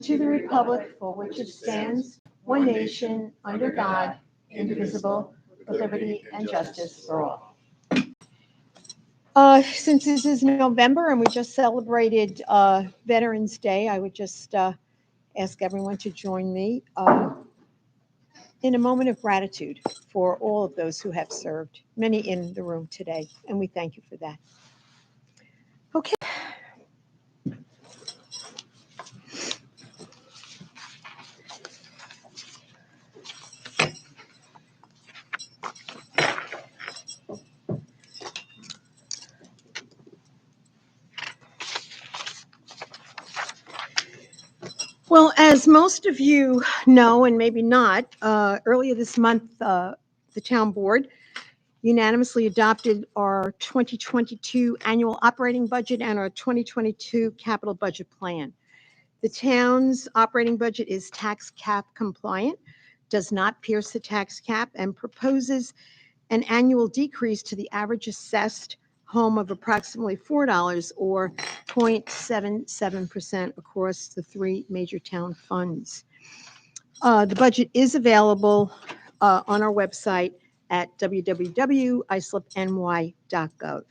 to the republic for which it stands, one nation, under God, indivisible, with liberty and justice for all. Since this is November and we just celebrated Veterans Day, I would just ask everyone to join me in a moment of gratitude for all of those who have served, many in the room today, and we thank you for that. Okay. Well, as most of you know, and maybe not, earlier this month, the town board unanimously adopted our 2022 annual operating budget and our 2022 capital budget plan. The town's operating budget is tax cap compliant, does not pierce the tax cap, and proposes an annual decrease to the average assessed home of approximately $4 or 0.77% across the three major town funds. The budget is available on our website at www.islipny.gov.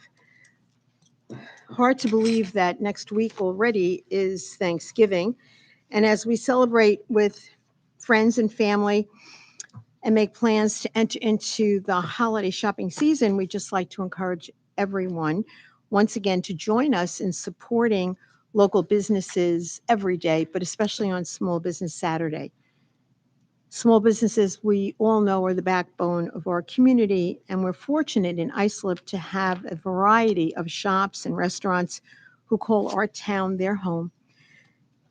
Hard to believe that next week already is Thanksgiving. And as we celebrate with friends and family and make plans to enter into the holiday shopping season, we'd just like to encourage everyone once again to join us in supporting local businesses every day, but especially on Small Business Saturday. Small businesses, we all know, are the backbone of our community, and we're fortunate in Islip to have a variety of shops and restaurants who call our town their home.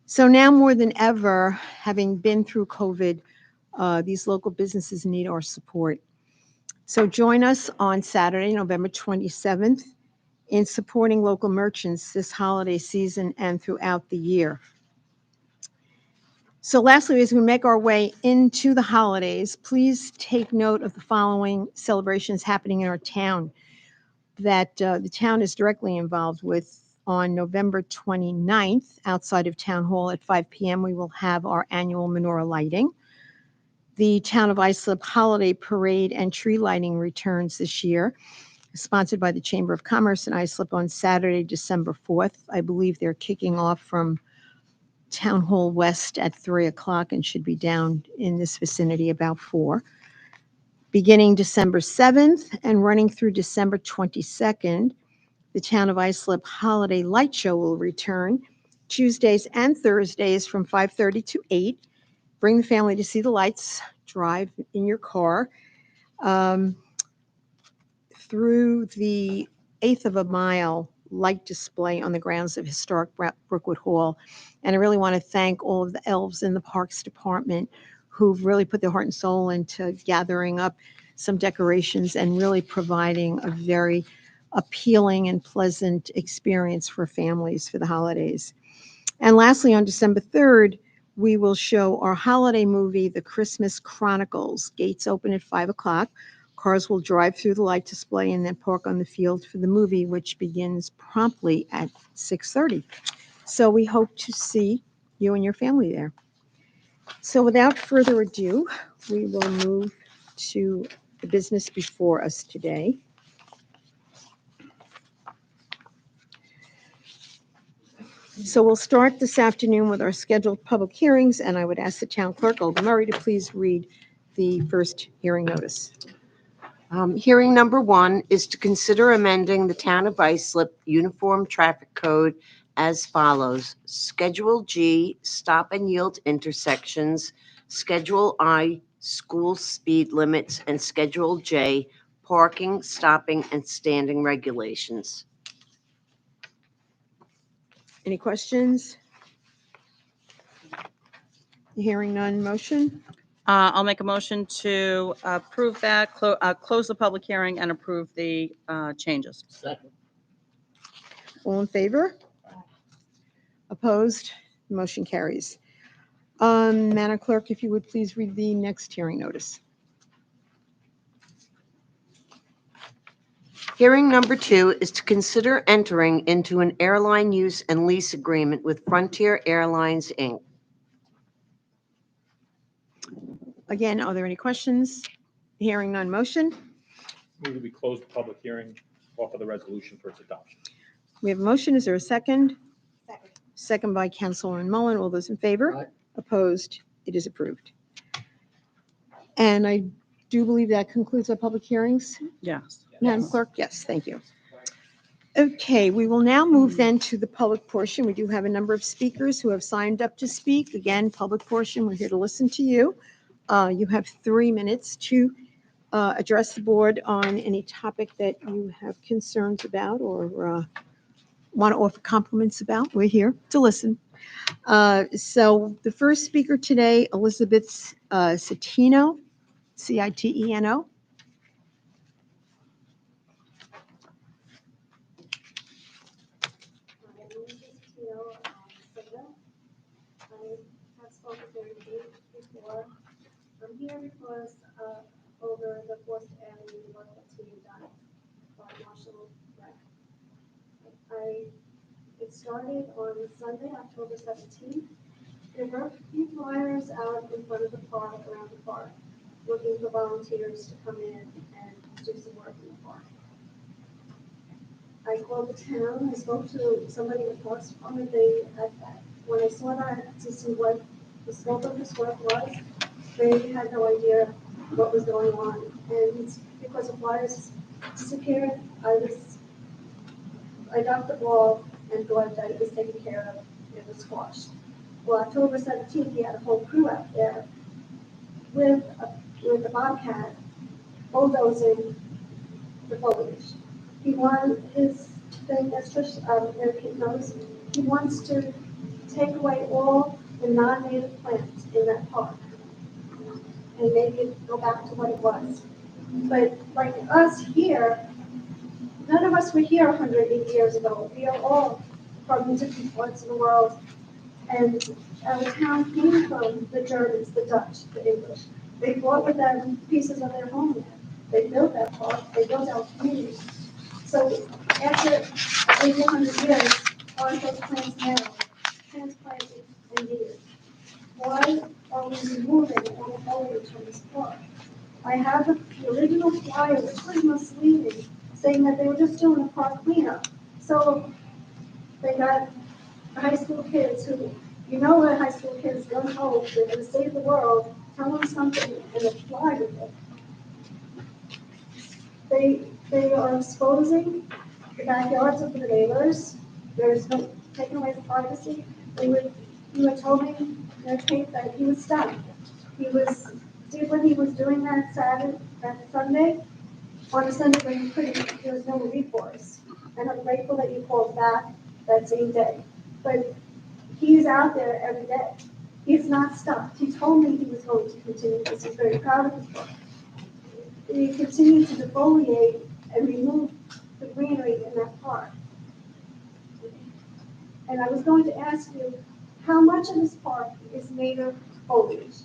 So now more than ever, having been through COVID, these local businesses need our support. So join us on Saturday, November 27th, in supporting local merchants this holiday season and throughout the year. So lastly, as we make our way into the holidays, please take note of the following celebrations happening in our town that the town is directly involved with. On November 29th, outside of Town Hall at 5 p.m., we will have our annual menorah lighting. The Town of Islip Holiday Parade and Tree Lighting returns this year, sponsored by the Chamber of Commerce in Islip on Saturday, December 4th. I believe they're kicking off from Town Hall West at 3 o'clock and should be down in this vicinity about 4. Beginning December 7th and running through December 22nd, the Town of Islip Holiday Light Show will return Tuesdays and Thursdays from 5:30 to 8. Bring the family to see the lights, drive in your car through the eighth of a mile light display on the grounds of historic Brookwood Hall. And I really want to thank all of the elves in the Parks Department who've really put their heart and soul into gathering up some decorations and really providing a very appealing and pleasant experience for families for the holidays. And lastly, on December 3rd, we will show our holiday movie, The Christmas Chronicles. Gates open at 5 o'clock. Cars will drive through the light display and then park on the field for the movie, which begins promptly at 6:30. So we hope to see you and your family there. So without further ado, we will move to the business before us today. So we'll start this afternoon with our scheduled public hearings, and I would ask the town clerk, Olga Murray, to please read the first hearing notice. Hearing number 1 is to consider amending the Town of Islip Uniform Traffic Code as follows. Schedule G, stop and yield intersections. Schedule I, school speed limits. And Schedule J, parking, stopping, and standing regulations. Any questions? Hearing none, motion? I'll make a motion to approve that, close the public hearing, and approve the changes. Second. All in favor? Opposed? Motion carries. Madam Clerk, if you would please read the next hearing notice. Hearing number 2 is to consider entering into an airline use and lease agreement with Frontier Airlines, Inc. Again, are there any questions? Hearing none, motion? Move that we close the public hearing, offer the resolution for its adoption. We have a motion. Is there a second? Second by Councilwoman Mullen. All those in favor? Aye. Opposed? It is approved. And I do believe that concludes our public hearings. Yes. Madam Clerk? Yes, thank you. Okay, we will now move then to the public portion. We do have a number of speakers who have signed up to speak. Again, public portion, we're here to listen to you. You have 3 minutes to address the board on any topic that you have concerns about or want to offer compliments about. We're here to listen. So the first speaker today, Elizabeth Citino, Citeno. I have spoken very late before. I'm here because over the Fourth Avenue work that's being done by Marshall Rec. It started on Sunday, October 17th. There were a few flyers out in front of the park, around the park, looking for volunteers to come in and do some work in the park. I called the town, I spoke to somebody in the Parks Department, when I saw that to see what the scope of this work was, they had no idea what was going on. And because the flyers disappeared, I dropped the ball and thought that it was taken care of, it was squashed. Well, October 17th, he had a whole crew out there with a bobcat bulldozing the foliage. He wanted his thing, as Trish, Eric knows, he wants to take away all the non-native plants in that park and make it go back to what it was. But like us here, none of us were here 180 years ago. We are all from different parts of the world. And our town came from the Germans, the Dutch, the English. They brought with them pieces of their homeland. They built that park, they built our community. So after 100 years, aren't those plants now transplanted and needed? Why are we removing all the foliage from this park? I have the original flyer, which was misleading, saying that they were just doing a park cleanup. So they got high school kids who, you know what high school kids don't hope, they're going to save the world, tell them something and apply with it. They are exposing the backyards of the neighbors. There's no taking away the privacy. He would told me in a tape that he was stunned. Did what he was doing that Sunday, on a Sunday when he couldn't, there was no recourse. And I'm grateful that you called back that same day. But he's out there every day. He's not stopped. He told me he was going to continue this. He's very proud of his book. He continued to defoliate and remove the greenery in that park. And I was going to ask you, how much of this park is native foliage?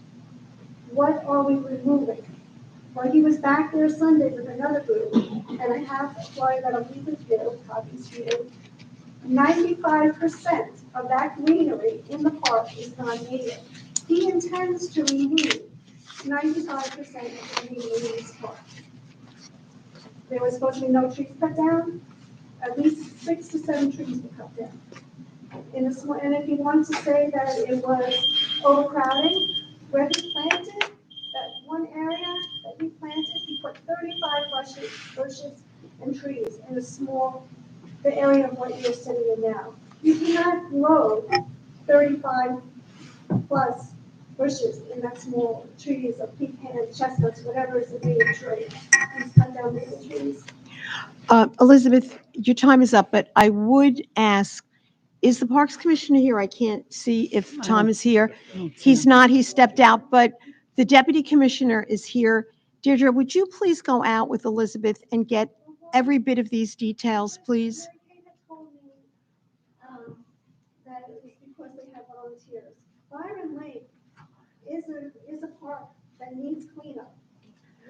What are we removing? Well, he was back there Sunday with another group, and I have a flyer that I'll leave with you, copies for you. 95% of that greenery in the park is non-native. He intends to remove 95% of the greenery in this park. There was supposed to be no trees cut down. At least 6 to 7 trees were cut down. And if you want to say that it was overcrowding, where he planted, that one area that he planted, he put 35 bushes and trees in the area of what you're sitting in now. You cannot grow 35 plus bushes in that small trees of pecans, chestnuts, whatever is a native tree. He's cut down native trees. Elizabeth, your time is up, but I would ask, is the Parks Commissioner here? I can't see if Tom is here. He's not, he stepped out, but the Deputy Commissioner is here. Deirdre, would you please go out with Elizabeth and get every bit of these details, please? Mary Kay had told me that it was because they have volunteers. Byron Lake is a park that needs cleanup.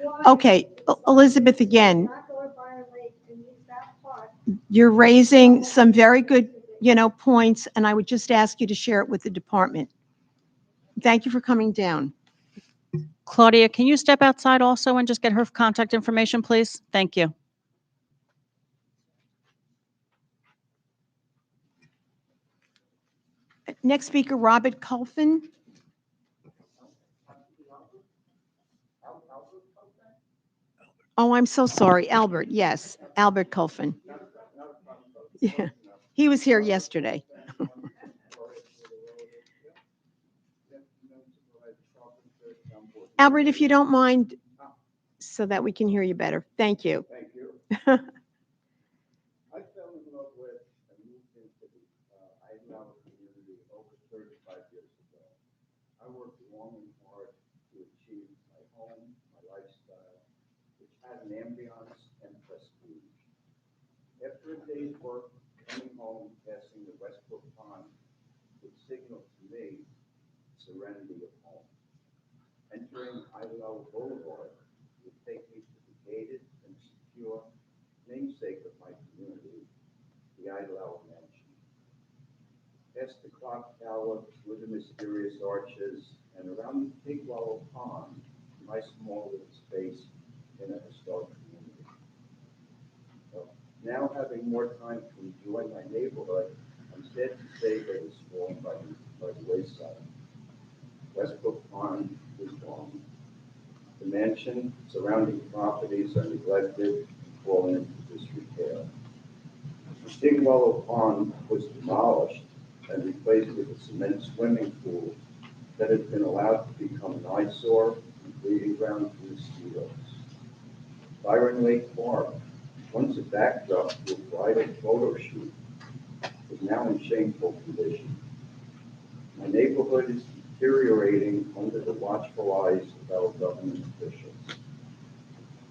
Why Okay, Elizabeth, again, not go to Byron Lake and use that park? you're raising some very good, points, and I would just ask you to share it with the department. Thank you for coming down. Claudia, can you step outside also and just get her contact information, please? Thank you. Next speaker, Robert Culfin. Oh, I'm so sorry. Albert, yes, Albert Culfin. Yeah, he was here yesterday. Albert, if you don't mind, so that we can hear you better. Thank you. Thank you. I fell in love with and moved into the Islip community over 35 years ago. I worked long and hard to achieve my home, my lifestyle, which had an ambiance and prestige. After a day's work, coming home, passing the Westbrook Pond would signal to me serenity of home. Entering Islip Boulevard would take me to the gated and secure namesake of my community, the Islip Mansion. Past the clock tower with the mysterious arches, and around the Big Wallow Pond, my small little space in a historic community. So now having more time to enjoy my neighborhood, I'm sad to say that it's fallen by the wayside. Westbrook Pond is gone. The mansion, surrounding properties are neglected and fallen into disrepair. Big Wallow Pond was demolished and replaced with a cement swimming pool that has been allowed to become an eyesore and breeding ground for mosquitoes. Byron Lake Park, once a backdrop to a bridal photo shoot, is now in shameful condition. My neighborhood is deteriorating under the watchful eyes of our government officials.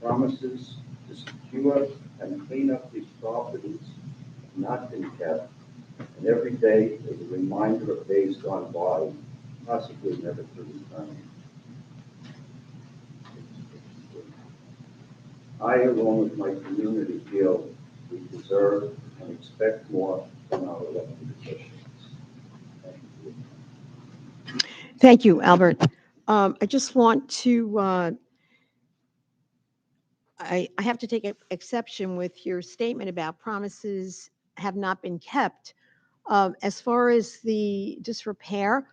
Promises to secure and clean up these properties have not been kept, and every day is a reminder of days gone by, possibly never to return. I, along with my community, feel we deserve and expect more from our elected officials. Thank you. Thank you, Albert. I just want to, I have to take exception with your statement about promises have not been kept. As far as the disrepair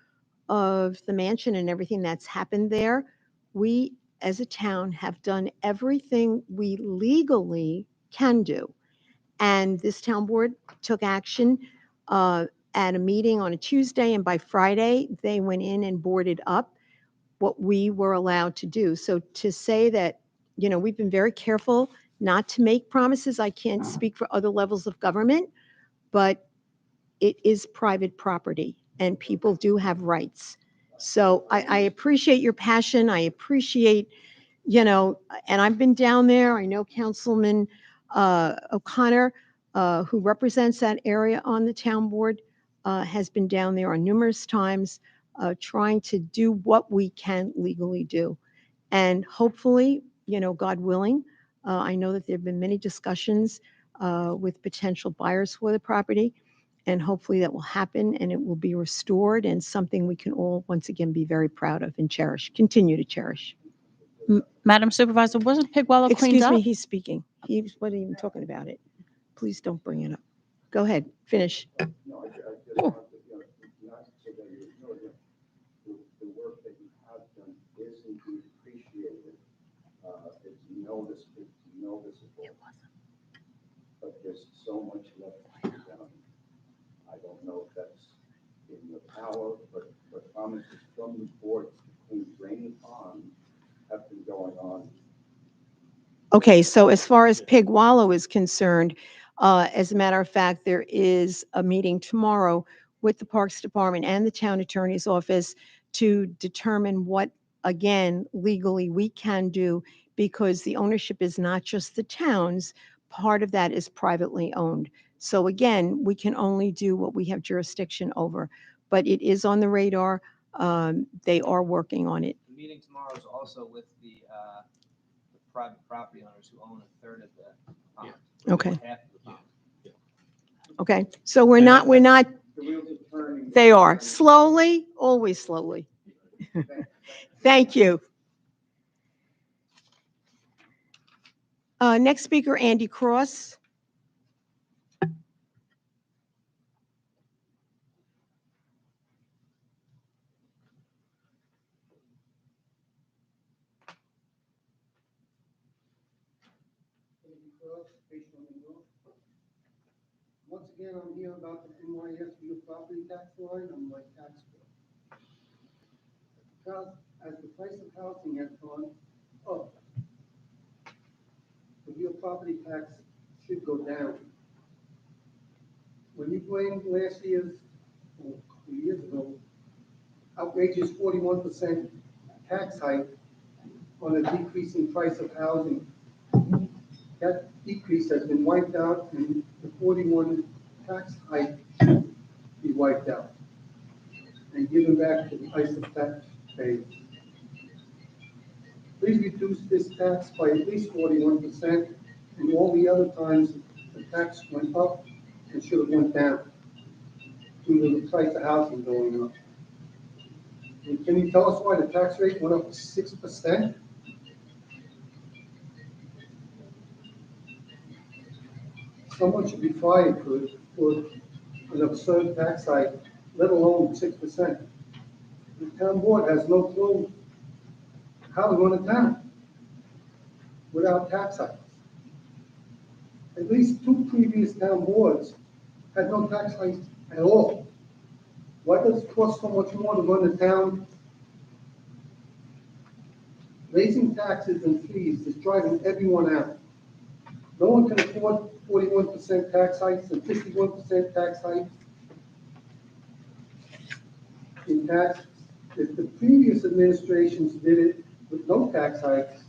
of the mansion and everything that's happened there, we as a town have done everything we legally can do. And this town board took action at a meeting on a Tuesday, and by Friday, they went in and boarded up what we were allowed to do. So to say that, we've been very careful not to make promises. I can't speak for other levels of government, but it is private property and people do have rights. So I appreciate your passion. I appreciate, and I've been down there. I know Councilman O'Connor, who represents that area on the town board, has been down there on numerous times trying to do what we can legally do. And hopefully, God willing, I know that there have been many discussions with potential buyers for the property. And hopefully that will happen and it will be restored and something we can all once again be very proud of and cherish, continue to cherish. Madam Supervisor, wasn't Pig Wallow cleaned Excuse up? me, he's speaking. He wasn't even talking about it. Please don't bring it up. Go ahead, finish. No, I just want to, not so that you know that the work that you have done is indeed appreciated. It's noticeable. But there's so much left to be done. I don't know if that's in your power, but promises from the board to clean draining ponds have been going on. Okay, so as far as Pig Wallow is concerned, as a matter of fact, there is a meeting tomorrow with the Parks Department and the Town Attorney's Office to determine what, again, legally we can do, because the ownership is not just the town's, part of that is privately owned. So again, we can only do what we have jurisdiction over, but it is on the radar. They are working on it. The meeting tomorrow is also with the private property owners who own a third of the pond. Okay. Half of the pond. Okay, so we're not, The wheels are turning. they are slowly, always slowly. Thank you. Next speaker, Andy Cross. Once again, I'm here about the NYS real property tax line on my tax bill. Because as the price of housing has gone up, the real property tax should go down. When you blamed last year's, or a couple of years ago, outrageous 41% tax hike on a decreasing price of housing, that decrease has been wiped out, and the 41 tax hike should be wiped out and given back to the Islip taxpayers. Please reduce this tax by at least 41%, and all the other times the tax went up and should have went down due to the price of housing going up. And can you tell us why the tax rate went up to 6%? Someone should be fired for an absurd tax hike, let alone 6%. The town board has no clue how to run a town without tax hikes. At least 2 previous town boards had no tax hikes at all. Why does it cost so much more to run a town? Raising taxes and fees is driving everyone out. No one can afford 41% tax hikes and 51% tax hikes in taxes. If the previous administrations did it with no tax hikes,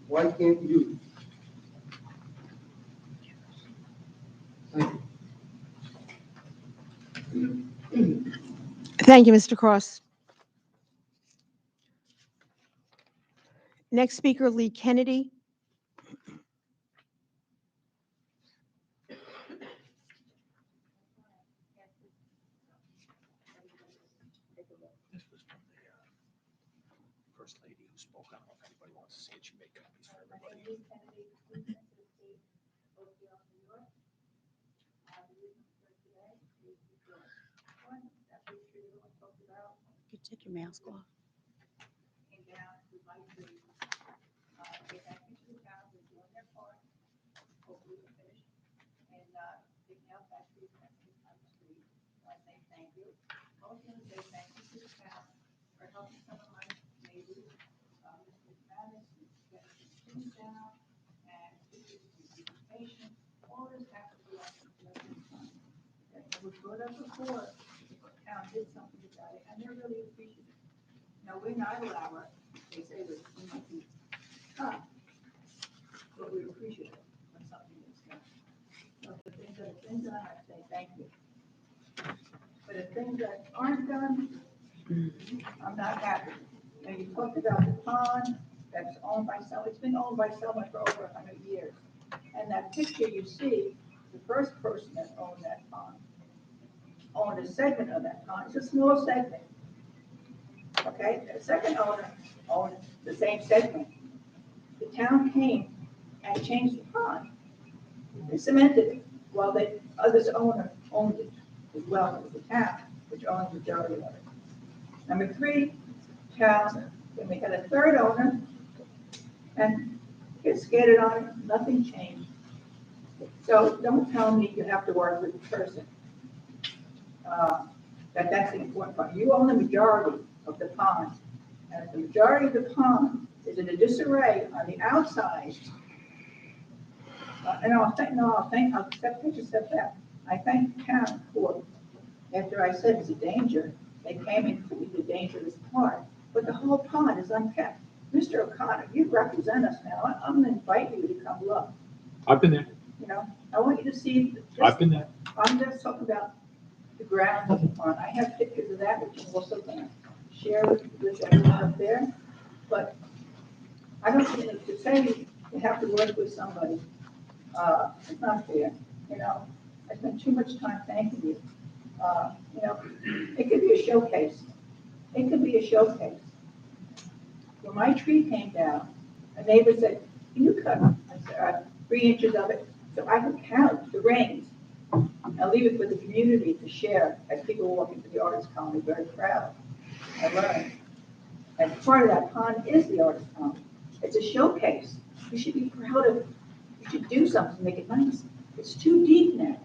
why can't you? Thank you. Thank you, Mr. Cross. Next speaker, Lee Kennedy. This was from the first lady who spoke. I don't know if anybody wants to see it. She made copies for everybody. You take your mask off. Was brought up before, the town did something about it, and they're really appreciative. Now, we're not allowed, they say that we might be tough, but we appreciate it when something is done. So the things that have been done, I say thank you. But if things that aren't done, I'm not happy. Now, you talked about the pond that's owned by someone, it's been owned by someone for over 100 years. And that picture you see, the first person that owned that pond, owned a segment of that pond. It's a small segment. Okay, the second owner owned the same segment. The town came and changed the pond. They cemented it while the others owner owned it as well as the town, which owns the majority of it. Number 3, town, then we had a third owner and get skated on it, nothing changed. So don't tell me you have to work with the person. That's the important part. You own the majority of the pond. And if the majority of the pond is in a disarray on the outside, I'll take a step back. I thank the town for, after I said it's a danger, they came in to the dangerous part. But the whole pond is unkept. Mr. O'Connor, you represent us now. I'm going to invite you to come look. I've been there. You know, I want you to see. I've been there. I'm just talking about the ground of the pond. I have pictures of that, which I'm also going to share with everyone up there. But I don't think to say you have to work with somebody, it's not fair. You know, I spent too much time thanking you. You know, it could be a showcase. It could be a showcase. When my tree came down, a neighbor said, "Can you cut it?" I said, 3 inches of it, so I can count the rains. I'll leave it for the community to share as people walk into the artist colony, very proud. I learned. And part of that pond is the artist colony. It's a showcase. You should be proud of, you should do something to make it nice. It's too deep now.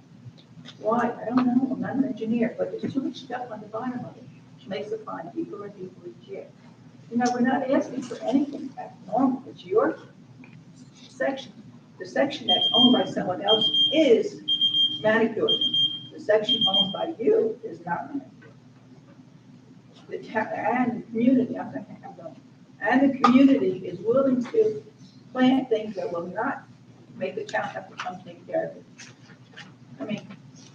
Why? I don't know. I'm not an engineer, but there's too much stuff on the bottom of it, which makes the pond deeper and deeper each year. You know, we're not asking for anything abnormal. It's your section. The section that's owned by someone else is manicured. The section owned by you is not manicured. The town and the community, and the community is willing to plant things that will not make the town have to come take care of it. I mean,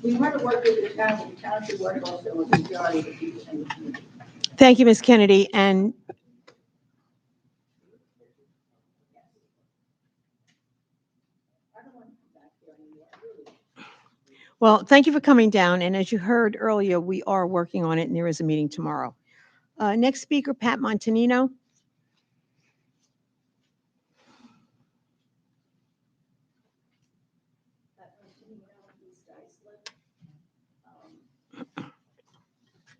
we want to work with the town, but the town should work also with the majority of the people in the community. Thank you, Ms. Kennedy. And I don't want to come back here anymore, really. well, thank you for coming down. And as you heard earlier, we are working on it and there is a meeting tomorrow. Next speaker, Pat Montanino.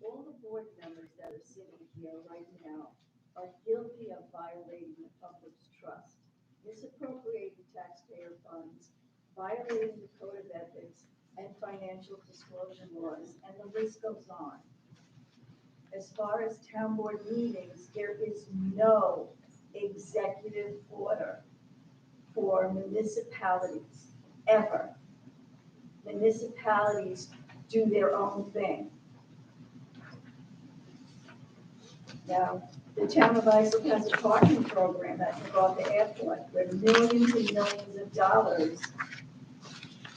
All the board members that are sitting here right now are guilty of violating the public's trust, misappropriating taxpayer funds, violating the code of ethics and financial disclosure laws, and the list goes on. As far as town board meetings, there is no executive order for municipalities, ever. Municipalities do their own thing. Now, the town of Islip has a parking program at the airport where millions and millions of dollars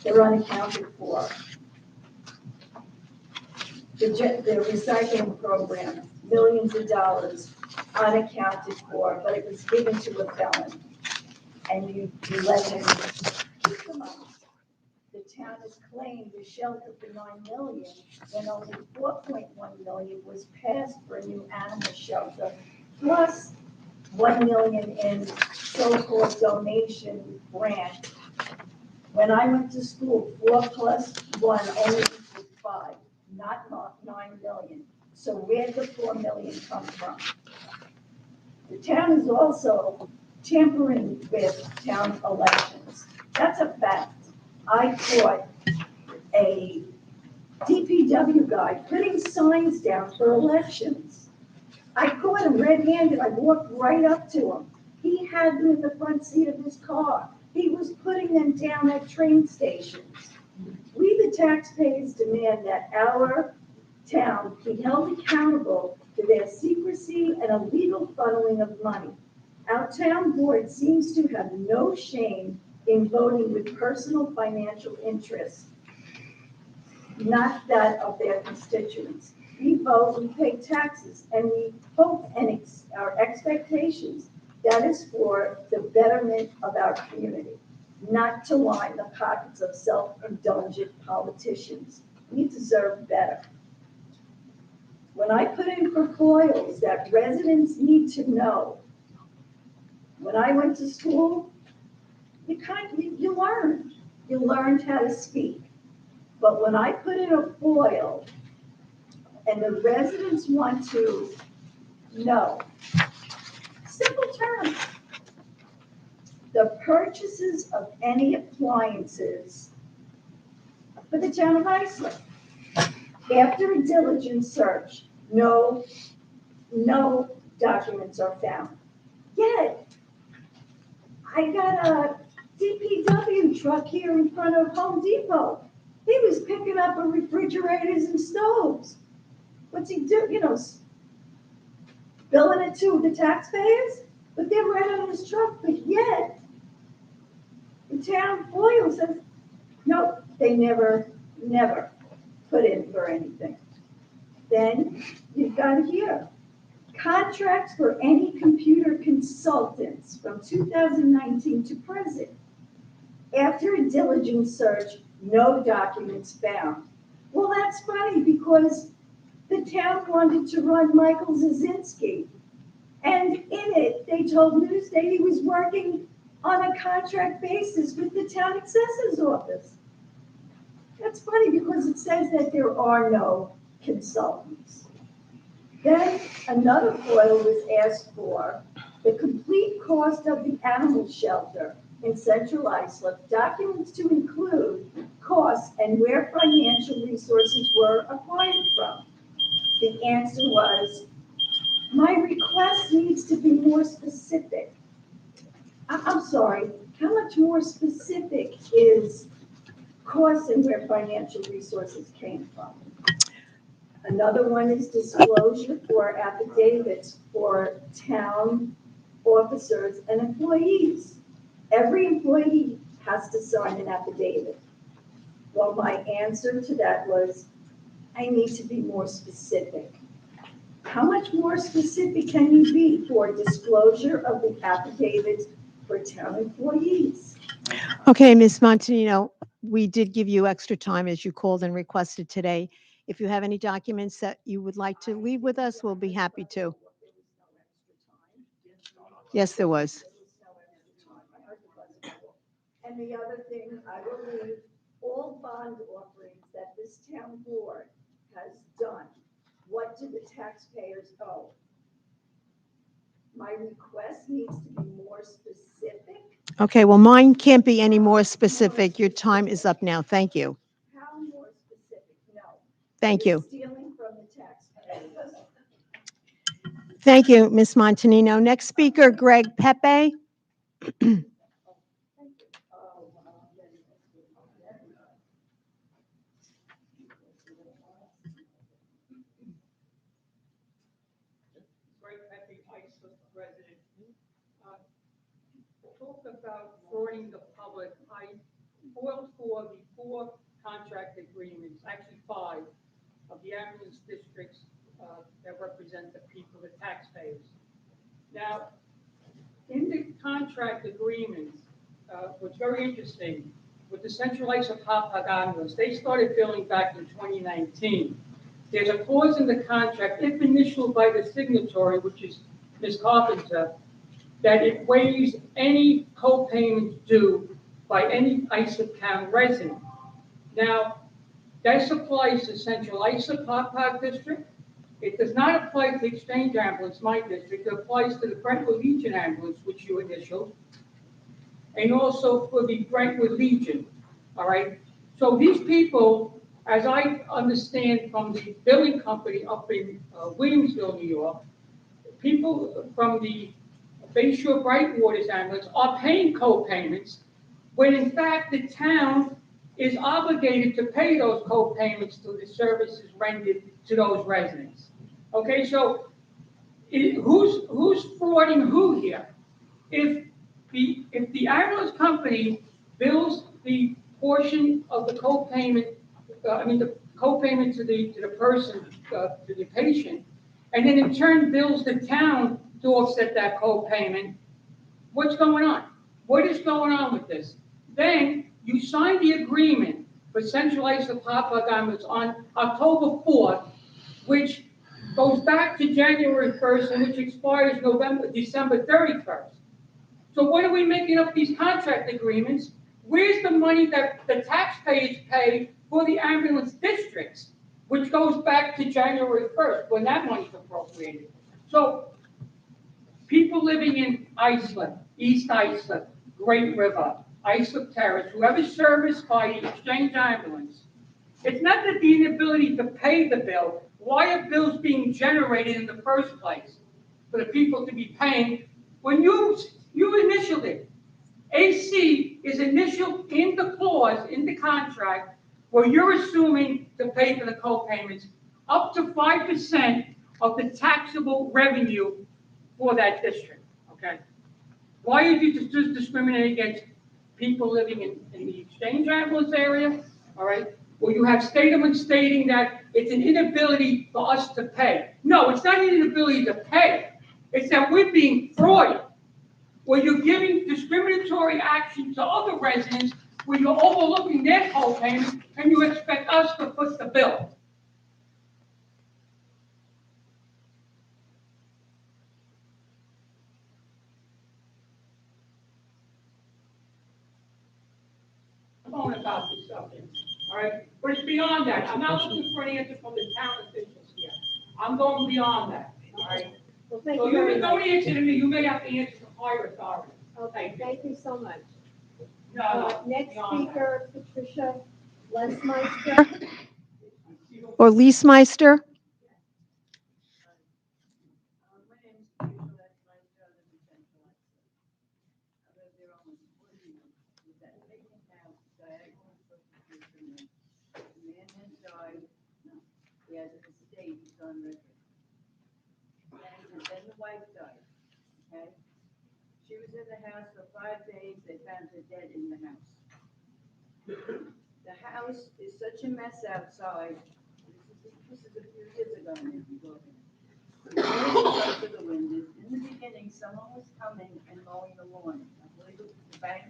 they're unaccounted for. The recycling program, millions of dollars unaccounted for, but it was given to a felon. And you let him keep the money. The town has claimed the shelter for $9 million, when only $4.1 million was passed for a new animal shelter, plus $1 million in so-called donation grant. When I went to school, 4 plus 1 only equaled 5, not 9 million. So where'd the 4 million come from? The town is also tampering with town elections. That's a fact. I caught a DPW guy putting signs down for elections. I caught him red-handed. I walked right up to him. He had them in the front seat of his car. He was putting them down at train stations. We, the taxpayers, demand that our town be held accountable for their secrecy and illegal funneling of money. Our town board seems to have no shame in voting with personal financial interests, not that of their constituents. We vote, we pay taxes, and we hope and our expectations that is for the betterment of our community, not to line the pockets of self-indulgent politicians. We deserve better. When I put in for foils that residents need to know, when I went to school, you learned how to speak. But when I put in a foil and the residents want to know, simple terms, the purchases of any appliances for the town of Islip, after a diligent search, no documents are found. Yet, I got a DPW truck here in front of Home Depot. He was picking up refrigerators and stoves. What's he do? Billing it to the taxpayers? But they're right on his truck. But yet, the town FOIL says, no, they never put in for anything. Then you've got here, contracts for any computer consultants from 2019 to present. After a diligent search, no documents found. Well, that's funny because the town wanted to run Michael Zazinski. And in it, they told Newsday he was working on a contract basis with the town assessor's office. That's funny because it says that there are no consultants. Then another FOIL was asked for the complete cost of the animal shelter in Central Islip, documents to include costs and where financial resources were acquired from. The answer was, my request needs to be more specific. I'm sorry, how much more specific is costs and where financial resources came from? Another one is disclosure for affidavits for town officers and employees. Every employee has to sign an affidavit. Well, my answer to that was, I need to be more specific. How much more specific can you be for disclosure of the affidavits for town employees? Okay, Ms. Montanino, we did give you extra time as you called and requested today. If you have any documents that you would like to leave with us, we'll be happy to. Yes, there was. And the other thing, I will leave all bond offerings that this town board has done. What do the taxpayers owe? My request needs to be more specific. Okay, well, mine can't be any more specific. Your time is up now. Thank you. How more specific? No. Thank You're you. stealing from the taxpayers. Thank you, Ms. Montanino. Next speaker, Greg Pepe. Greg Pepe, Islip resident. Talk about frauding the public. I filed for the 4 contract agreements, actually 5, of the ambulance districts that represent the people, the taxpayers. Now, in the contract agreements, what's very interesting, with the Central Islip ambulance, they started billing back in 2019. There's a clause in the contract, if initialed by the signatory, which is Ms. Carpenter, that it waives any co-payments due by any Islip County resident. Now, this applies to Central Islip District. It does not apply to Exchange Ambulance, my district. It applies to the Brentwood Legion Ambulance, which you initialed, and also for the Brentwood Legion, all right? So these people, as I understand from the billing company up in Williamsville, New York, people from the Bayshore Brightwaters ambulance are paying co-payments when in fact the town is obligated to pay those co-payments to the services rendered to those residents. Okay, so who's frauding who here? If the ambulance company bills the portion of the co-payment, the co-payment to the person, to the patient, and then in turn bills the town to offset that co-payment, what's going on? What is going on with this? Then you sign the agreement for Central Islip Ambulance on October 4th, which goes back to January 1st and which expires December 31st. So what are we making up these contract agreements? Where's the money that the taxpayers pay for the ambulance districts, which goes back to January 1st when that money's appropriated? So people living in Islip, East Islip, Great River, Islip Terrace, whoever's serviced by the Exchange Ambulance, it's not that the inability to pay the bill. Why are bills being generated in the first place for the people to be paying when you initialed it? AC is initialed in the clause in the contract where you're assuming to pay for the co-payments up to 5% of the taxable revenue for that district, okay? Why are you just discriminating against people living in the Exchange Ambulance area, all right? Well, you have statements stating that it's an inability for us to pay. No, it's not an inability to pay. It's that we're being frauded, where you're giving discriminatory action to other residents, where you're overlooking their co-payment, and you expect us to foot the bill. phone about this subject, all right? But it's beyond that. I'm not looking for an answer from the town officials here. I'm going beyond that, all right? Well, thank So you very don't much. answer to me, you may have to answer to higher authority. Okay, thank you so much. No, Next beyond that. speaker, Patricia Lesmeister. Or Leasemeister? My name is Patricia Lesmeister. I live in Central Islip. I live there almost 40 years. With that vacant house diagonal from the street. The man has died. He has an estate, he's on record. And then the wife died, okay? She was in the house for 5 days. They found her dead in the house. The house is such a mess outside. This is a few years ago now. The windows up to the windows. In the beginning, someone was coming and mowing the lawn. I believe it was the bank.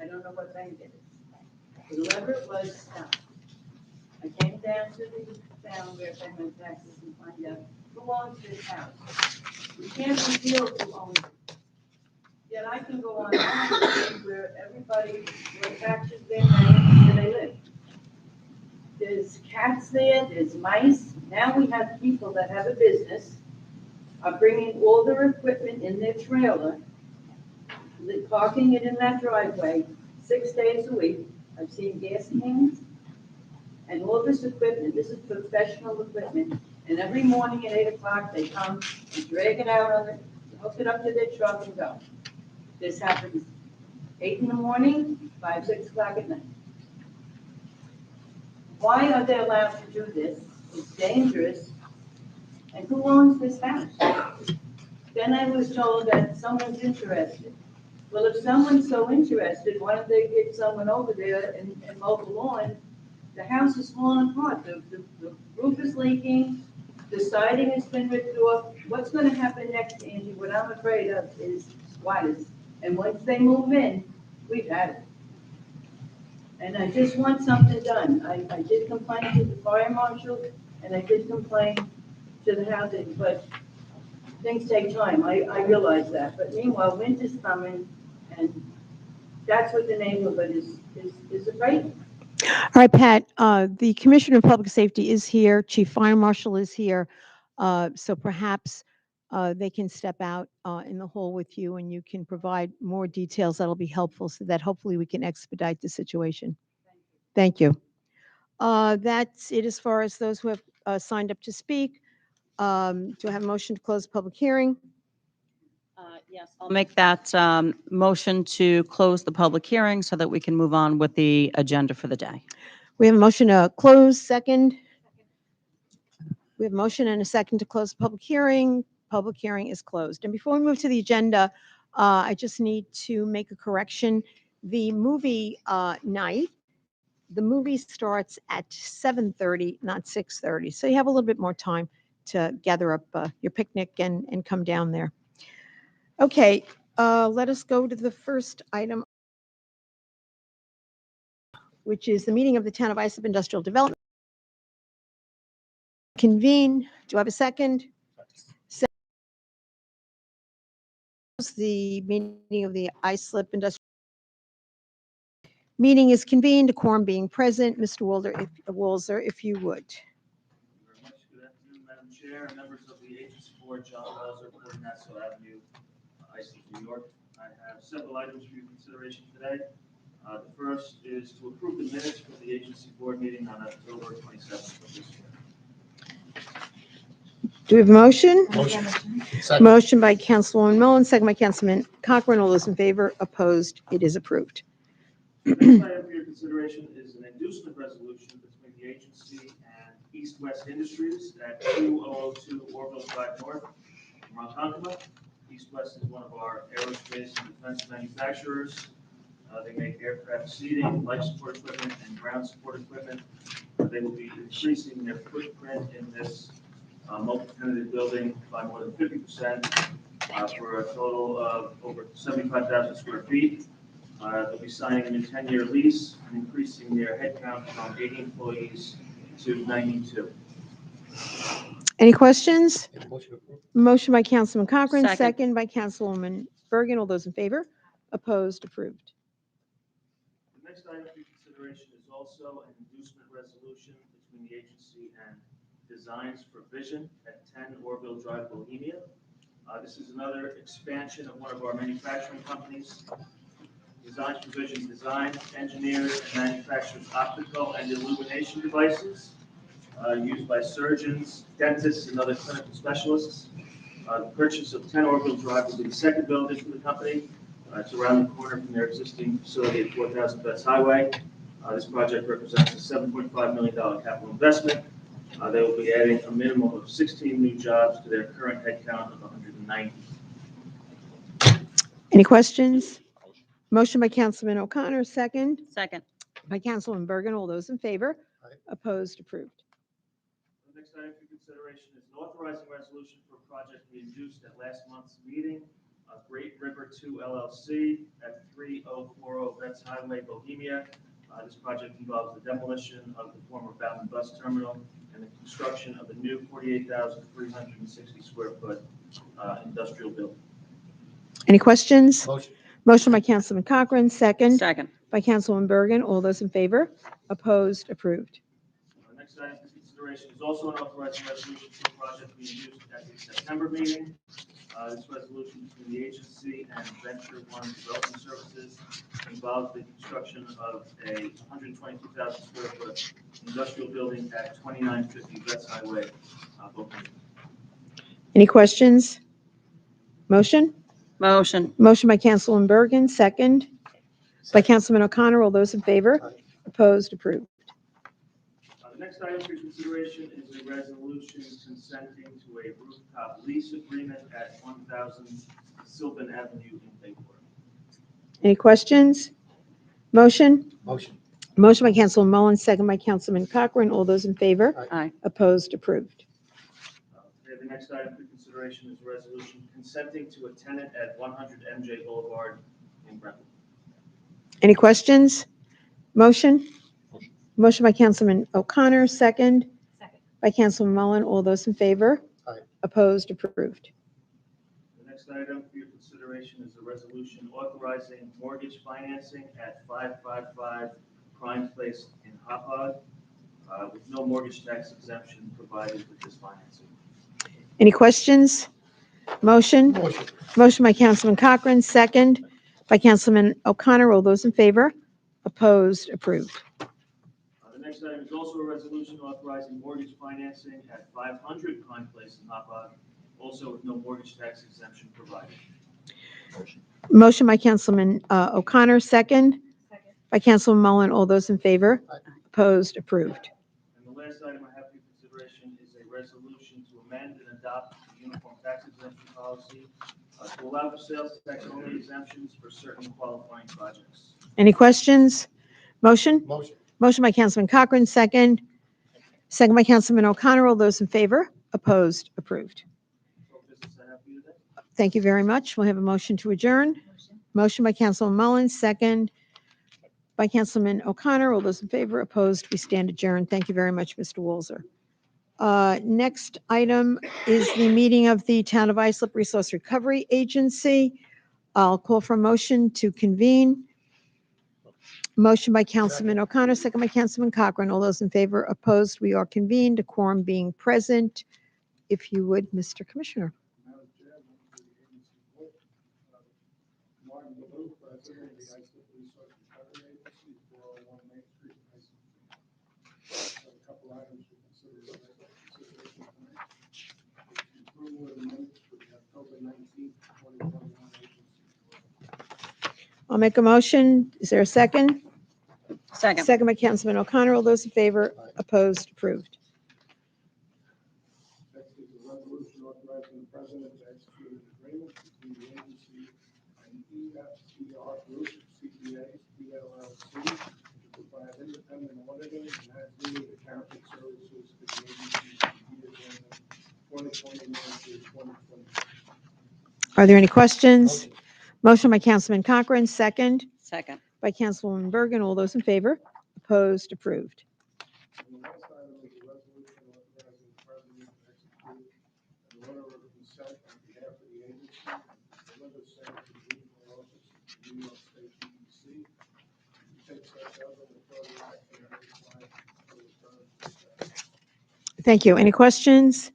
I don't know what bank it is. Whoever it was stopped. I came down to the town where I pay my taxes and find out who owns this house. We can't reveal who owns it. Yet I can go on where everybody, where taxes their name, where they live. There's cats there, there's mice. Now we have people that have a business, are bringing all their equipment in their trailer, they're parking it in that driveway 6 days a week. I've seen gas cans and all this equipment. This is professional equipment. And every morning at 8 o'clock, they come and drag it out on it, hook it up to their truck and go. This happens 8 in the morning, 5, 6 o'clock at night. Why are they allowed to do this? It's dangerous. And who owns this house? Then I was told that someone's interested. Well, if someone's so interested, why don't they get someone over there and mow the lawn? The house is falling apart. The roof is leaking. The siding has been ripped off. What's going to happen next, Angie? What I'm afraid of is spiders. And once they move in, we've had it. And I just want something done. I did complain to the fire marshal, and I did complain to the housing, but things take time. I realize that. But meanwhile, winter's coming, and that's what the neighborhood is afraid of. All right, Pat, the Commissioner of Public Safety is here, Chief Fire Marshal is here, so perhaps they can step out in the hall with you and you can provide more details that'll be helpful so that hopefully we can expedite the situation. Thank you. That's it as far as those who have signed up to speak. Do I have a motion to close the public hearing? Yes, I'll make that motion to close the public hearing so that we can move on with the agenda for the day. We have a motion to close, second. We have a motion and a second to close the public hearing. Public hearing is closed. And before we move to the agenda, I just need to make a correction. The movie night, the movie starts at 7:30, not 6:30. So you have a little bit more time to gather up your picnic and come down there. Okay, let us go to the first item, which is the meeting of the Town of Islip Industrial Development. Convene. Do I have a second? The meeting of the Islip Industrial meeting is convened, a quorum being present. Mr. Walzer, if you would. Thank you very much. Good afternoon, Madam Chair, and members of the agency board, John Walzer, 40 Nassau Avenue, Islip, New York. I have several items for your consideration today. The first is to approve the minutes for the agency board meeting on October 27th of this year. Do we have a motion? Motion. Second. Motion by Councilwoman Mullen, second by Councilman Cochran. All those in favor? Opposed? It is approved. The next item for your consideration is an inducement resolution between the agency and East West Industries at 2002 Orville Drive North, Ronkonkoma. East West is one of our aerospace and defense manufacturers. They make aircraft seating, life support equipment, and ground support equipment. They will be increasing their footprint in this multi-tenanted building by more than 50% for a total of over 75,000 square feet. They'll be signing a new 10-year lease and increasing their headcount from 80 employees to 92. Any questions? Motion approved. Motion by Councilman Cochran, Second. second by Councilwoman Bergen. All those in favor? Opposed? Approved. The next item for your also an inducement resolution between the agency and Designs for Vision at 10 Orville Drive, Bohemia. This is another expansion of one of our manufacturing companies. Designs for Vision designs, engineers, and manufactures optical and illumination devices used by surgeons, dentists, and other clinical specialists. The purchase of 10 Orville Drive will be the second building for the company. It's around the corner from their existing facility at 4,000 Betts Highway. This project represents a $7.5 million capital investment. They will be adding a minimum of 16 new jobs to their current headcount of 190. Any questions? Motion by Councilman O'Connor, second Second. by Councilman Bergen. All those in favor? Aye. Opposed? Approved. The next item for consideration is an authorizing resolution for a project we induced at last month's meeting, Great River 2 LLC at 3040 Betts Highway, Bohemia. This project involves the demolition of the former Bowman Bus Terminal and the construction of a new 48,360 square foot industrial building. Any questions? Motion. Motion by Councilman Cochran, second Second. by Councilman Bergen. All those in favor? Opposed? Approved. The next item for consideration is also an authorizing resolution for a project we introduced at the September meeting. This resolution between the agency and Venture One Development Services involves the construction of a 122,000 square foot industrial building at 2950 Betts Highway, Bohemia. Any questions? Motion? Motion. Motion by Councilman Bergen, second by Councilman O'Connor. All those in favor? Aye. Opposed? Approved. The next item for consideration is a resolution consenting to a rooftop lease agreement at 1,000 Sylvan Avenue in Bayport. Any questions? Motion? Motion. Motion by Councilman Mullen, second by Councilman Cochran. All those in favor? Aye. Opposed? Approved. The next item for consideration is a resolution consenting to a tenant at 100 MJ Boulevard in Brentwood. Any questions? Motion? Motion by Councilman O'Connor, second by Councilman Mullen. All those in favor? Aye. Opposed? Approved. The next item for your consideration is a resolution authorizing mortgage financing at 555 Prime Place in Hopog, with no mortgage tax exemption provided with this financing. Any questions? Motion? Motion. Motion by Councilman Cochran, second by Councilman O'Connor. All those in favor? Opposed? Approved. The next item is also a resolution authorizing mortgage financing at 500 Pine Place in Hopog, also with no mortgage tax exemption provided. Motion by Councilman O'Connor, second by Councilman Mullen. All those in favor? Aye. Opposed? Approved. And the last item I have for your consideration is a resolution to amend and adopt the uniform tax exemption policy to allow for sales tax only exemptions for certain qualifying projects. Any questions? Motion? Motion. Motion by Councilman Cochran, second by Councilman O'Connor. All those in favor? Opposed? Approved. So business I have for you today. Thank you very much. We'll have a motion to adjourn. Motion by Councilman Mullins, second by Councilman O'Connor. All those in favor? Opposed? We stand adjourned. Thank you very much, Mr. Walzer. Next item is the meeting of the Town of Islip Resource Recovery Agency. I'll call for a motion to convene. Motion by Councilman O'Connor, second by Councilman Cochran. All those in favor? Opposed? We are convened, a quorum being present. If you would, Mr. Commissioner. Madam Chair, members of the agency board, Martin LaBelle, President of the Islip Resource Recovery Agency, 401 Main Street, Islip. Have a couple items for consideration tonight. Approval of the minutes for the October 19th, 2021 agency. I'll make a motion. Is there a second? Second. Second by Councilman O'Connor. All those in favor? Aye. Opposed? Approved. Next is a resolution authorizing the president to execute an agreement between the agency and EFTR Group, CPAs, PLLC, to provide independent auditing and as-needed accounting services to the agency for years ending 2021 through 2020. Are there any questions? Motion by Councilman Cochran, second Second. by Councilwoman Bergen. All those in favor? Opposed? Approved. And the next item is a resolution authorizing the president to execute an order of consent on behalf of the agency and deliver same to the regional office of the New York State DEC. Take such other authority action Thank you. Any questions?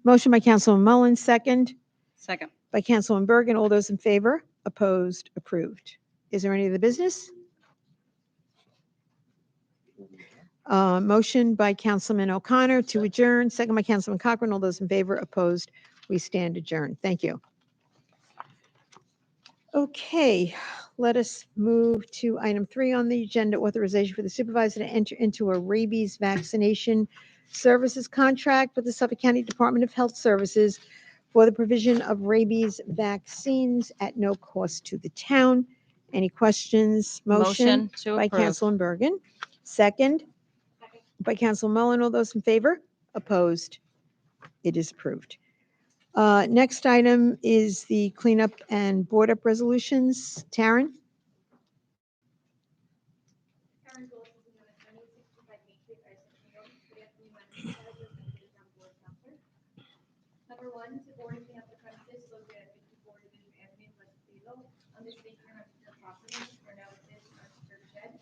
Motion by Councilman Mullen, second Second. by Councilman Bergen. All those in favor? Opposed? Approved. Is there any other business? Motion by Councilman O'Connor to adjourn, second by Councilman Cochran. All those in favor? Opposed? We stand adjourned. Thank you. Okay, let us move to item 3 on the agenda, authorization for the supervisor to enter into a rabies vaccination services contract with the Suffolk County Department of Health Services for the provision of rabies vaccines at no cost to the town. Any questions? Motion to by approve. Councilman Bergen, second by Councilman Mullen. All those in favor? Opposed? It is approved. Next item is the cleanup and board up resolutions. Taryn? Karen Gold is in the 2065 Main Street, Islip, New York. We have three amendments that were sent to the town board council. Number one, to board and clean up the premises located at 54 Division Avenue, West Below, on the state and unsecured property, where now exists an unsecured shed,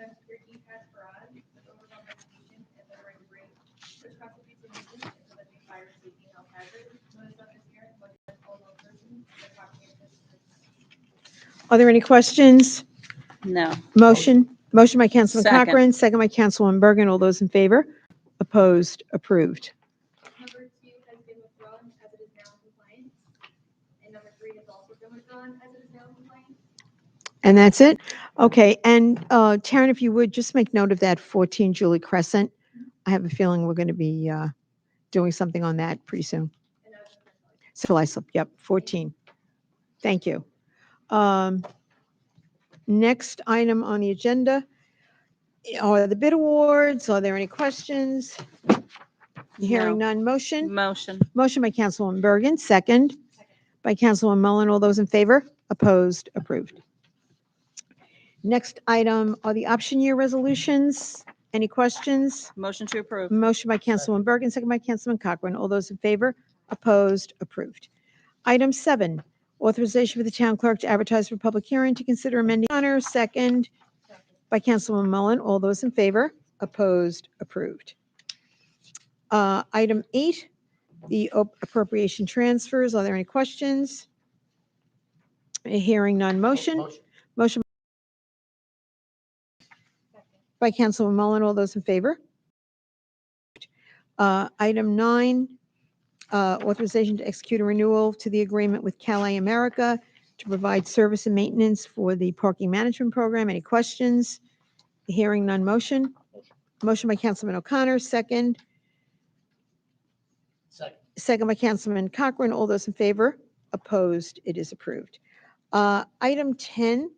an unsecured detached garage, with overgrown vegetation and littering debris, which constitutes a nuisance and presenting fire, safety, and health hazard. Notice of this hearing was sent to all those persons and the property is Are there any questions? No. Motion by Councilman Second. Cochran, second by Councilwoman Bergen. All those in favor? Opposed? Approved. Number two has been withdrawn as it is now in compliance. And number three has also been withdrawn as it is now in compliance. And that's it? Okay, and Taryn, if you would, just make note of that 14 Julie Crescent. I have a feeling we're going to be doing something on that pretty soon. And that was the first one. So Islip, yep, 14. Thank you. Next item on the agenda are the bid awards. Are there any questions? Hearing none. Motion? Motion. Motion by Councilwoman Bergen, second by Councilwoman Mullen. All those in favor? Opposed? Approved. Next item are the option year resolutions. Any questions? Motion to approve. Motion by Councilwoman Bergen, second by Councilman Cochran. All those in favor? Opposed? Approved. Item 7, authorization for the town clerk to advertise for public hearing to consider amending honor, second by Councilwoman Mullen. All those in favor? Opposed? Approved. Item 8, the appropriation transfers. Are there any questions? Hearing none. Motion? Motion by Councilwoman Mullen. All those in favor? Item 9, authorization to execute a renewal to the agreement with Calais America to provide service and maintenance for the parking management program. Any questions? Hearing none. Motion? Motion by Councilman O'Connor, second. Second by Councilman Cochran. All those in favor? Opposed? It is approved. Item 10,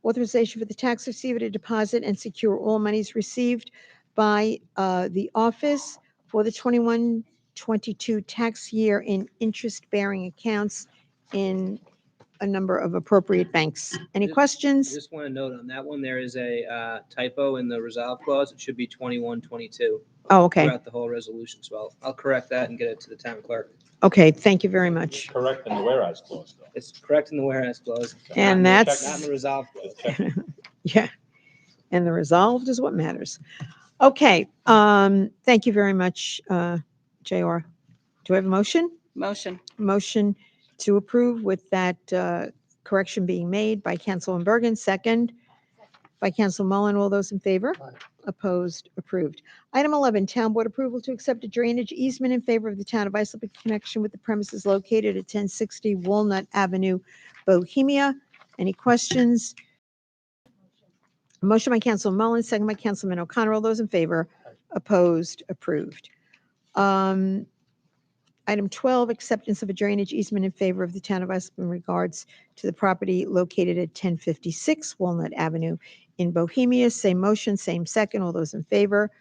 authorization for the tax receiver to deposit and secure all monies received by the office for the 21-22 tax year in interest-bearing accounts in a number of appropriate banks. Any I questions? just want to note on that one, there is a typo in the resolve clause. It should be 21-22 Oh, okay. throughout the whole resolution. So I'll correct that and get it to the town clerk. Okay, thank you very much. Correct in the whereas clause, though. It's correct in the whereas clause. And not in the- that's- Not in the resolve clause. Yeah, and the resolved is what matters. Okay, thank you very much, JR. Do I have a motion? Motion. Motion to approve with that correction being made by Councilwoman Bergen, second by Council Mullen. All those in favor? Opposed? Approved. Item 11, Town Board approval to accept a drainage easement in favor of the town of Islip in connection with the premises located at 1060 Walnut Avenue, Bohemia. Any questions? Motion by Council Mullen, second by Councilman O'Connor. All those in favor? Opposed? Approved. Item 12, acceptance of a drainage easement in favor of the town of Islip in regards to the property located at 1056 Walnut Avenue in Bohemia. Same motion, same second. All those in favor?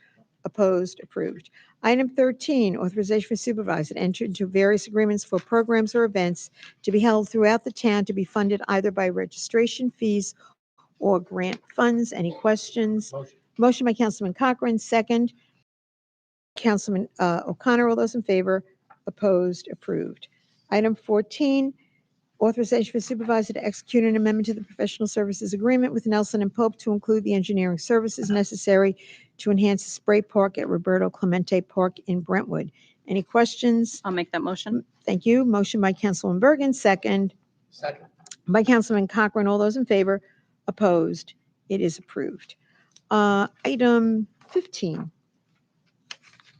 Opposed? Approved. Item 13, authorization for supervisor to enter into various agreements for programs or events to be held throughout the town to be funded either by registration fees or grant funds. Any questions? Motion by Councilman Cochran, second. Councilman O'Connor. All those in favor? Opposed? Approved. Item 14, authorization for supervisor to execute an amendment to the professional services agreement with Nelson and Pope to include the engineering services necessary to enhance the spray park at Roberto Clemente Park in Brentwood. Any questions? I'll make that motion. Thank you. Motion by Councilman Bergen, second Second. by Councilman Cochran. All those in favor? Opposed? It is approved. Item 15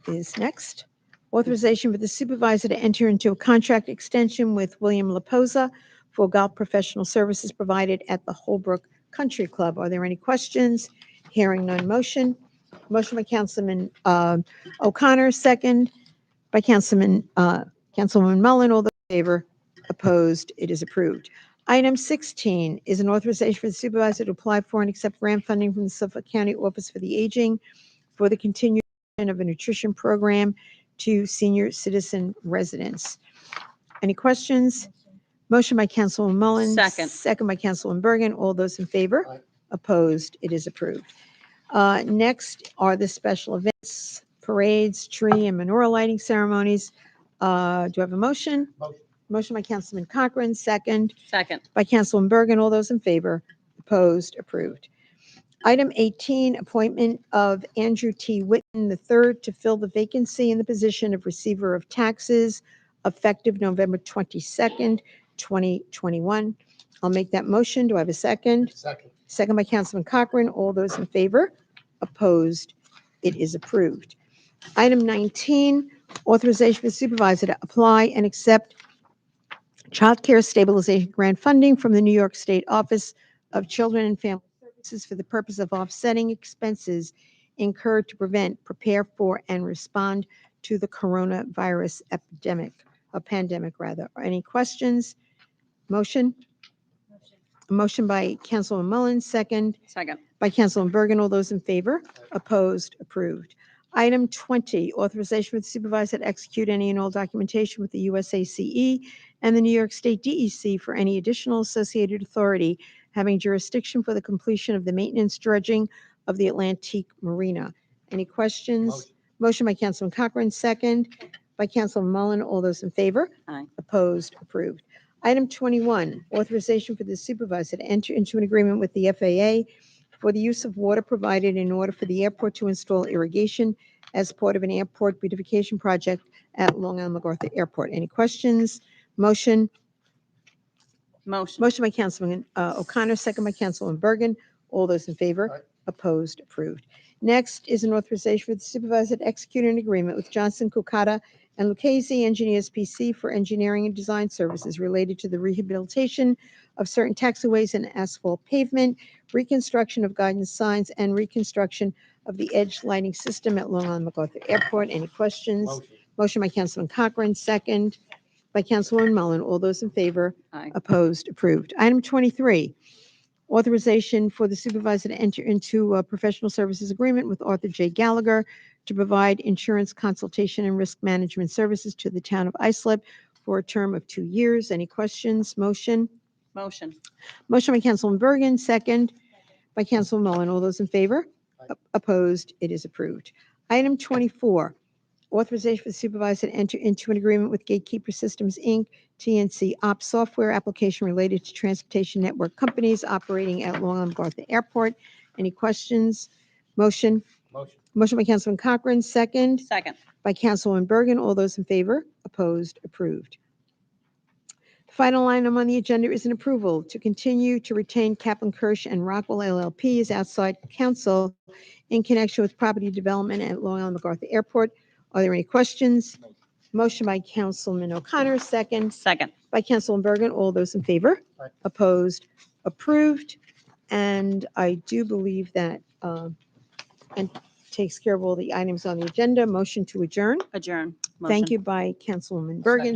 is next. Authorization for the supervisor to enter into a contract extension with William Loposa for golf professional services provided at the Holbrook Country Club. Are there any questions? Hearing none. Motion. Motion by Councilman O'Connor, second by Councilwoman Mullen. All those in favor? Opposed? It is approved. Item 16 is an authorization for the supervisor to apply for and accept grant funding from the Suffolk County Office for the Aging for the continuation of a nutrition program to senior citizen residents. Any questions? Motion by Councilwoman Mullen. Second. Second by Councilwoman Bergen. All those in favor? Aye. Opposed? It is approved. Next are the special events, parades, tree and menorah lighting ceremonies. Do I have a motion? Motion. Motion by Councilman Cochran, second Second. by Councilman Bergen. All those in favor? Opposed? Approved. Item 18, appointment of Andrew T. Whitten III to fill the vacancy in the position of Receiver of Taxes effective November 22nd, 2021. I'll make that motion. Do I have a second? Second. Second by Councilman Cochran. All those in favor? Opposed? It is approved. Item 19, authorization for the supervisor to apply and accept Child Care Stabilization Grant funding from the New York State Office of Children and Family Services for the purpose of offsetting expenses incurred to prevent, prepare for, and respond to the coronavirus pandemic. Any questions? Motion? A motion by Councilwoman Mullen, second Second. by Councilwoman Bergen. All those in favor? Opposed? Approved. Item 20, authorization for the supervisor to execute any and all documentation with the USACE and the New York State DEC for any additional associated authority having jurisdiction for the completion of the maintenance dredging of the Atlantic Marina. Any questions? Motion. Motion by Councilman Cochran, second by Councilman Mullen. All those in favor? Aye. Opposed? Approved. Item 21, authorization for the supervisor to enter into an agreement with the FAA for the use of water provided in order for the airport to install irrigation as part of an airport beautification project at Long Island MacArthur Airport. Any questions? Motion? Motion. Motion by Councilman O'Connor, second by Councilman Bergen. All those in favor? Aye. Opposed? Approved. Next is an authorization for the supervisor to execute an agreement with Johnson, Kokata, and Lucchese Engineers PC for engineering and design services related to the rehabilitation of certain taxiways and asphalt pavement, reconstruction of guidance signs, and reconstruction of the edge lighting system at Long Island MacArthur Airport. Any questions? Motion. Motion by Councilman Cochran, second by Councilwoman Mullen. All those in favor? Aye. Opposed? Approved. Item 23, authorization for the supervisor to enter into a professional services agreement with Arthur J. Gallagher to provide insurance consultation and risk management services to the town of Islip for a term of 2 years. Any questions? Motion? Motion. Motion by Councilman Bergen, second by Councilman Mullen. All those in favor? Aye. Opposed? It is approved. Item 24, authorization for the supervisor to enter into an agreement with Gatekeeper Systems, Inc., TNC Ops software application related to transportation network companies operating at Long Island MacArthur Airport. Any questions? Motion? Motion. Motion by Councilman Cochran, second Second. by Councilwoman Bergen. All those in favor? Opposed? Approved. The final item on the agenda is an approval to continue to retain Kaplan Kirsch and Rockwell LLP as outside counsel in connection with property development at Long Island MacArthur Airport. Are there any questions? Motion by Councilman O'Connor, second Second. by Councilman Bergen. All those in favor? Aye. Opposed? Approved. And I do believe that and takes care of all the items on the agenda. Motion to adjourn. Adjourn. Thank Motion. you by Councilwoman Bergen,